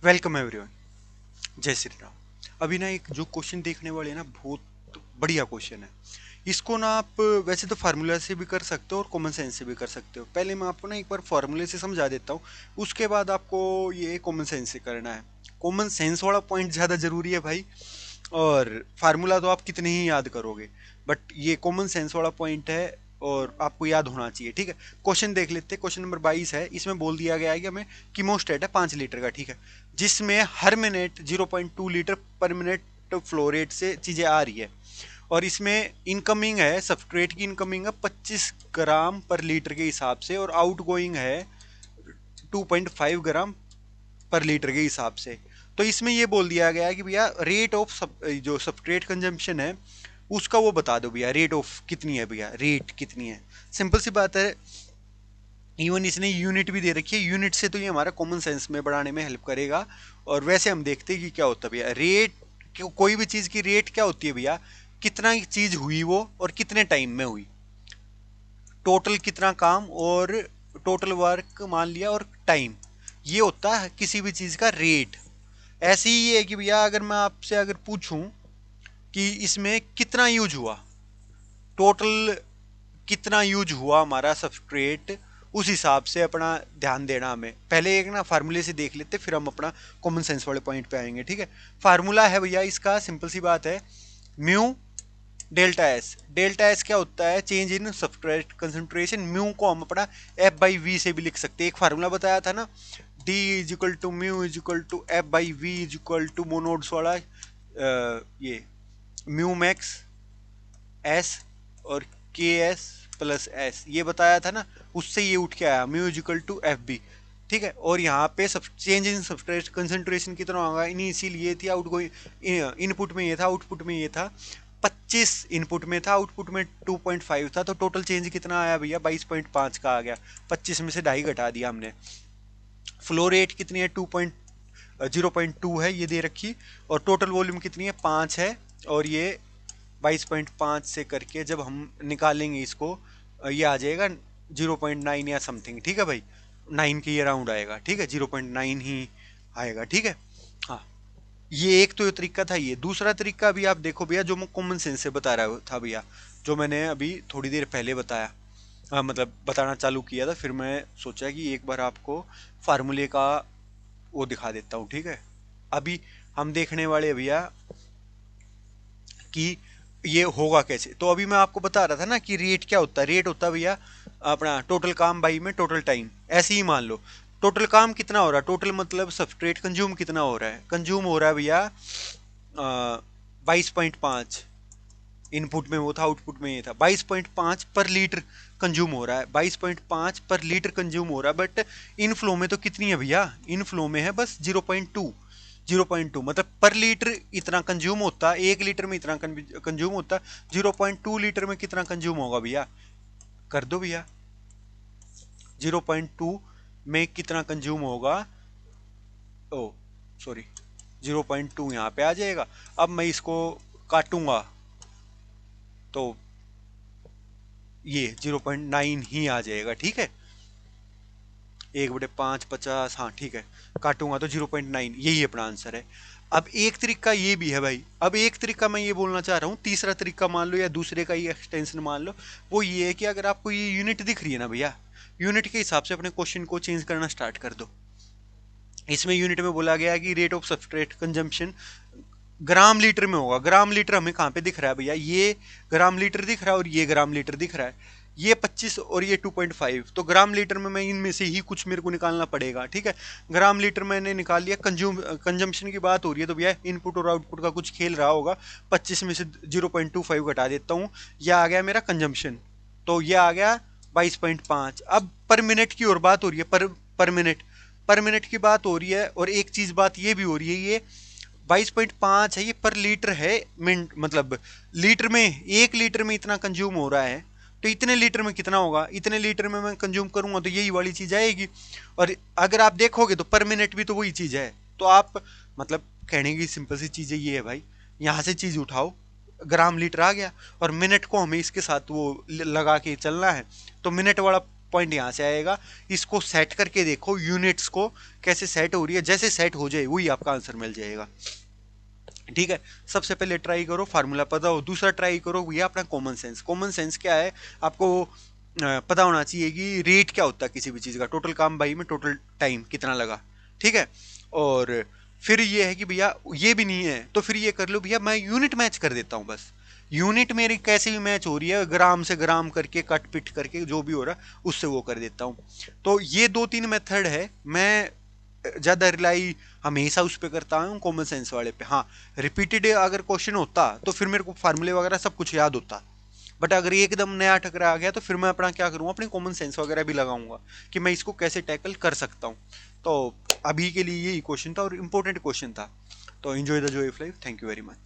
Welcome everyone. जय श्री राम। अभी ना एक जो क्वेश्चन देखने वाले हैं ना, बहुत बढ़िया क्वेश्चन है। इसको ना आप वैसे तो फार्मूला से भी कर सकते हो और कॉमन सेंस से भी कर सकते हो। पहले मैं आपको ना एक बार फार्मूले से समझा देता हूँ, उसके बाद आपको ये कॉमन सेंस से करना है। कॉमन सेंस वाला पॉइंट ज़्यादा ज़रूरी है भाई, और फार्मूला तो आप कितने ही याद करोगे, बट ये कॉमन सेंस वाला पॉइंट है और आपको याद होना चाहिए। ठीक है, क्वेश्चन देख लेते हैं। क्वेश्चन नंबर 22 है। इसमें बोल दिया गया है कि हमें कीमोस्टेट है 5 लीटर का, ठीक है, जिसमें हर मिनट 0.2 लीटर पर मिनट फ्लो रेट से चीज़ें आ रही है, और इसमें इनकमिंग है, सब्सट्रेट की इनकमिंग है 25 ग्राम पर लीटर के हिसाब से, और आउट गोइंग है 2.5 ग्राम पर लीटर के हिसाब से। तो इसमें ये बोल दिया गया है कि भैया रेट ऑफ जो सब्सट्रेट कंजम्पशन है उसका वो बता दो भैया, रेट ऑफ कितनी है भैया, रेट कितनी है। सिंपल सी बात है। इवन इसने यूनिट भी दे रखी है, यूनिट से तो ये हमारा कॉमन सेंस में बढ़ाने में हेल्प करेगा। और वैसे हम देखते हैं कि क्या होता है भैया, रेट, कोई भी चीज़ की रेट क्या होती है भैया, कितना चीज़ हुई वो और कितने टाइम में हुई, टोटल कितना काम और टोटल वर्क मान लिया और टाइम, ये होता है किसी भी चीज़ का रेट। ऐसे ही है कि भैया अगर मैं आपसे अगर पूछूं कि इसमें कितना यूज हुआ, टोटल कितना यूज हुआ हमारा सबस्ट्रेट, उस हिसाब से अपना ध्यान देना हमें। पहले एक ना फार्मूले से देख लेते, फिर हम अपना कॉमन सेंस वाले पॉइंट पे आएंगे। ठीक है, फार्मूला है भैया इसका, सिंपल सी बात है, mu delta S. Delta S क्या होता है, change in substrate concentration. Mu को हम अपना एफ बाई वी से भी लिख सकते हैं। एक फार्मूला बताया था ना, D is equal to mu is equal to F by V is equal to Monod's वाला, ये म्यू मैक्स एस और के एस प्लस एस, ये बताया था ना, उससे ये उठ के आया mu is equal to F B. ठीक है, और यहाँ पे सब चेंज इन सबस्ट्रेट कंसंट्रेशन कितना होगा, इनिशियल ये थी, आउट गोइंग इनपुट में ये था, आउटपुट में ये था। 25 इनपुट में था, आउटपुट में 2.5 था, तो टोटल चेंज कितना आया भैया, 22.5 का आ गया। 25 में से 2.5 घटा दिया हमने। फ्लो रेट कितनी है, 0.2 है ये दे रखी, और टोटल वॉल्यूम कितनी है, 5 है। और ये 22.5 से करके जब हम निकालेंगे इसको, ये आ जाएगा 0.9 या समथिंग। ठीक है भाई, 9 के ये राउंड आएगा। ठीक है, 0.9 ही आएगा। ठीक है, हाँ, ये एक तो ये तरीका था। ये दूसरा तरीका भी आप देखो भैया, जो मैं कॉमन सेंस से बता रहा था भैया, जो मैंने अभी थोड़ी देर पहले बताया, मतलब बताना चालू किया था, फिर मैं सोचा कि एक बार आपको फार्मूले का वो दिखा देता हूँ। ठीक है, अभी हम देखने वाले हैं भैया कि ये होगा कैसे। तो अभी मैं आपको बता रहा था ना कि रेट क्या होता है, रेट होता है भैया अपना टोटल काम बाई में टोटल टाइम। ऐसे ही मान लो टोटल काम कितना हो रहा है, टोटल मतलब सबस्ट्रेट कंज्यूम कितना हो रहा है, कंज्यूम हो रहा है भैया 22.5। इनपुट में वो था, आउटपुट में ये था, 22.5 पर लीटर कंज्यूम हो रहा है, 22.5 पर लीटर कंज्यूम हो रहा है। बट इन फ्लो में तो कितनी है भैया, इन फ्लो में है बस 0.2। 0.2 मतलब पर लीटर इतना कंज्यूम होता है, 1 लीटर में इतना कंज्यूम होता है, 0.2 लीटर में कितना कंज्यूम होगा भैया, कर दो भैया, 0.2 में कितना कंज्यूम होगा। ओ सॉरी, 0.2 यहाँ पे आ जाएगा। अब मैं इसको काटूंगा तो ये 0.9 ही आ जाएगा। ठीक है, 1/5 50, हाँ ठीक है, काटूंगा तो 0.9, यही अपना आंसर है। अब एक तरीका ये भी है भाई, अब एक तरीका मैं ये बोलना चाह रहा हूँ, तीसरा तरीका मान लो या दूसरे का ही एक्सटेंशन मान लो, वो ये है कि अगर आपको ये यूनिट दिख रही है ना भैया, यूनिट के हिसाब से अपने क्वेश्चन को चेंज करना स्टार्ट कर दो। इसमें यूनिट में बोला गया है कि rate of substrate consumption gram litre में होगा। ग्राम लीटर हमें कहाँ पे दिख रहा है भैया, ये ग्राम लीटर दिख रहा है और ये ग्राम लीटर दिख रहा है, ये 25 और ये 2.5, तो ग्राम लीटर में मैं इनमें से ही कुछ मेरे को निकालना पड़ेगा। ठीक है, ग्राम लीटर मैंने निकाल लिया। कंजम्पशन की बात हो रही है तो भैया इनपुट और आउटपुट का कुछ खेल रहा होगा, 25 में से 0.25 घटा देता हूँ, यह आ गया मेरा कंजम्पशन, तो यह आ गया 22.5। अब पर मिनट की और बात हो रही है, पर मिनट की बात हो रही है, और एक चीज बात ये भी हो रही है, ये 22.5 है, ये पर लीटर है, मिनट मतलब लीटर में, 1 लीटर में इतना कंज्यूम हो रहा है, तो इतने लीटर में कितना होगा, इतने लीटर में मैं कंज्यूम करूंगा तो यही वाली चीज आएगी। और अगर आप देखोगे तो पर मिनट भी तो वही चीज है। तो आप मतलब कहने की सिंपल सी चीज ये है भाई, यहाँ से चीज उठाओ, ग्राम लीटर आ गया, और मिनट को हमें इसके साथ वो लगा के चलना है, तो मिनट वाला पॉइंट यहाँ से आएगा, इसको सेट करके देखो, यूनिट्स को कैसे सेट हो रही है, जैसे सेट हो जाए वही आपका आंसर मिल जाएगा। ठीक है, सबसे पहले ट्राई करो फार्मूला पता हो, दूसरा ट्राई करो भैया अपना कॉमन सेंस। कॉमन सेंस क्या है, आपको पता होना चाहिए कि रेट क्या होता है किसी भी चीज़ का, टोटल काम बाई में टोटल टाइम कितना लगा। ठीक है, और फिर ये है कि भैया ये भी नहीं है तो फिर ये कर लो भैया मैं यूनिट मैच कर देता हूँ बस, यूनिट मेरी कैसे भी मैच हो रही है, ग्राम से ग्राम करके कट पिट करके जो भी हो रहा है उससे वो कर देता हूँ। तो ये 2-3 मेथड है, मैं ज़्यादा रिलाई हमेशा उस पर करता हूँ कॉमन सेंस वाले पे। हाँ, रिपीटेड अगर क्वेश्चन होता तो फिर मेरे को फार्मूले वगैरह सब कुछ याद होता, बट अगर एकदम नया टकरा गया तो फिर मैं अपना क्या करूँगा, अपने कॉमन सेंस वगैरह भी लगाऊंगा कि मैं इसको कैसे टैकल कर सकता हूँ। तो अभी के लिए यही क्वेश्चन था और इम्पोर्टेंट क्वेश्चन था। तो enjoy the Joy of life, thank you very much.